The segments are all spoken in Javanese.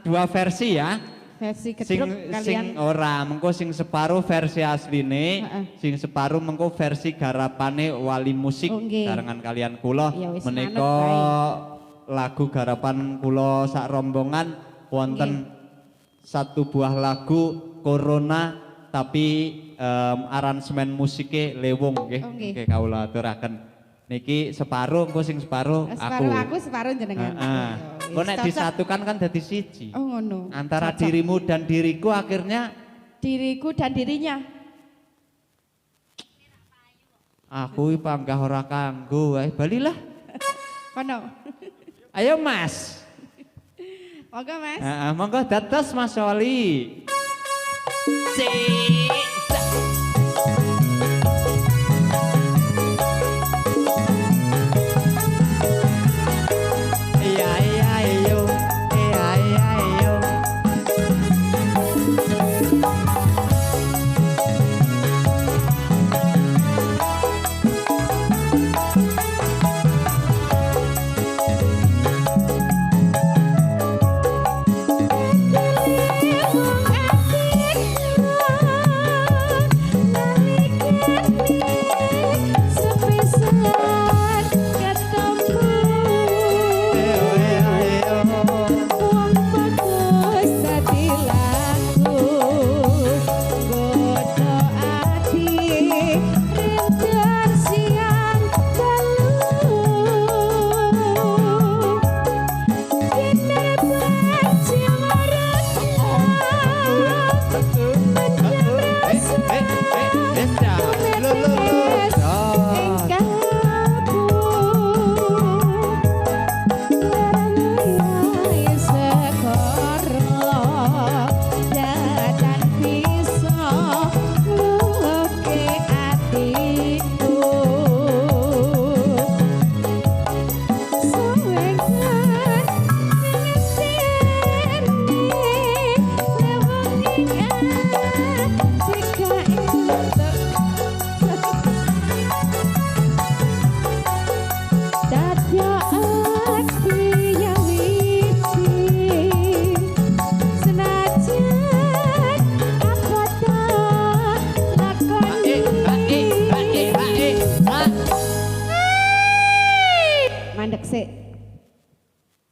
dua versi ya. Versi Sing kedruk kalian. ora mengko sing separuh versi asline, sing separuh mengko versi garapane Wali Musik barengan kalian kula. Ya, wis Menika manut lagu garapan kula sak rombongan wonten satu buah lagu Corona tapi aransemen musiknya lewung nggih. Nggih kawula aturaken. Niki separuh, engko sing separuh aku. Separuh aku, separuh jenengan. Kok nek disatukan kan jadi siji. Oh ngono. Antara dirimu dan diriku akhirnya diriku dan dirinya. Aku panggah ora kanggo wae, balilah. Kono. Ayo Mas. Monggo Mas. Heeh, monggo dados Mas Wali.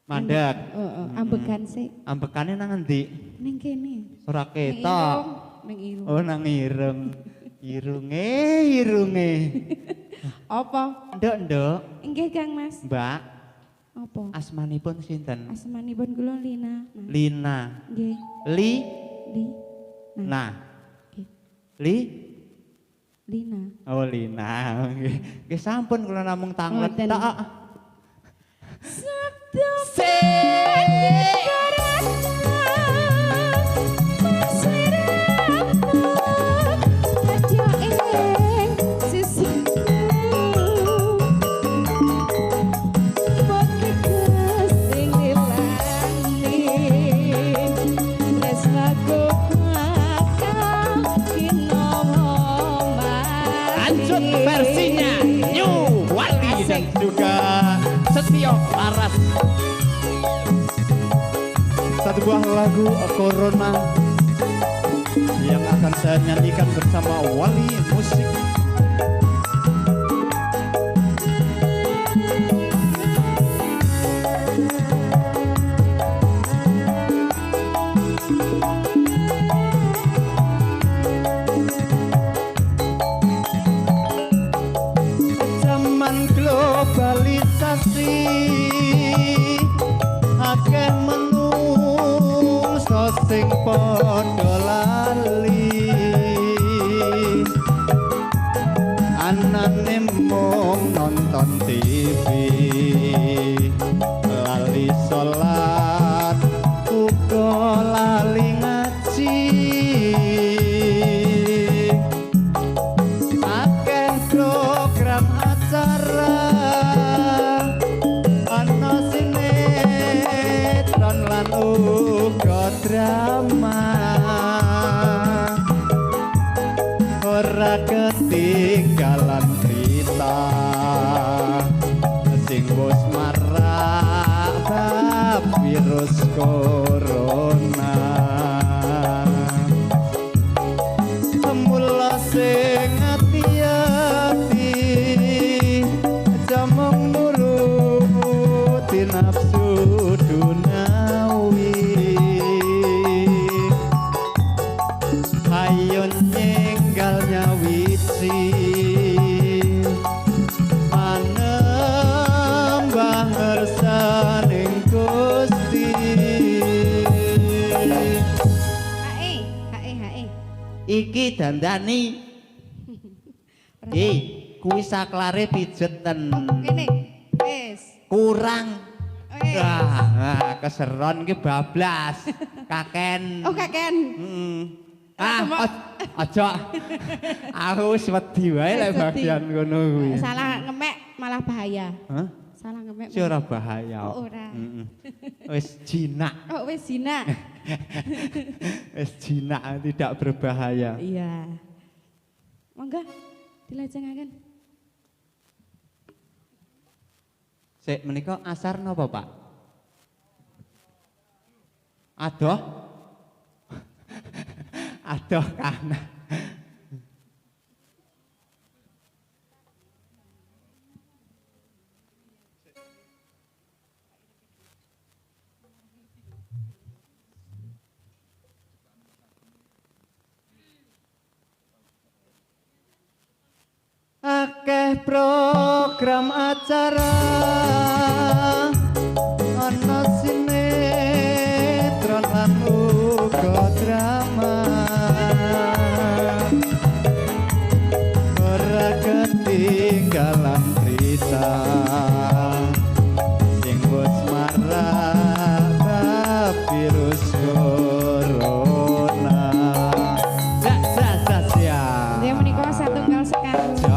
Mandek. Ambekan sih. Ambekane nang endi? Ning kene. Ora ketok. Ning irung. Oh nang ireng. Irunge. Apa? Nduk. Nggih Kang Mas. Mbak. Apa? Asmanipun sinten? Asmanipun kula Lina. Lina. Nggih. Li. Nah. Nggih. Li. Lina. Oh Lina. Nggih sampun kula namung tanglet tok. Lanjut versinya New Wali dan juga Setio Laras. Satu buah lagu Corona yang akan saya nyanyikan bersama Wali Musik. Zaman globalisasi akeh menungso sing padha lali, anane mung nonton TV, lali salat uga lali ngaji. Akeh program acara ana sinetron lan uga drama, ora ketinggalan berita sing wis marak bab virus virus corona. Mula sing ati-ati jamong nuruti nafsu dunawi. Ayo ninggal nyawiji manembah ngersaning Gusti. Iki dandani. Kuwi saklare pijeten. Kene. Wis. Kurang. Wah, keseron ki bablas. Kaken. Oh, kaken. Aja. Aku wis wedi wae lek bagian ngono kuwi. Salah ngemek malah bahaya. Hah? Salah ngemek. Si ora bahaya. Oh, ora. Wis jinak. Oh, wis jinak. Wis jinak tidak berbahaya. Iya. Monggo dilajengaken. Sik menika asar napa, Pak? Adoh? Adoh kana. Akeh program acara ana sinetron lan uga drama, ora ketinggalan berita sing wis marak virus corona. Dia menika satunggal sekali.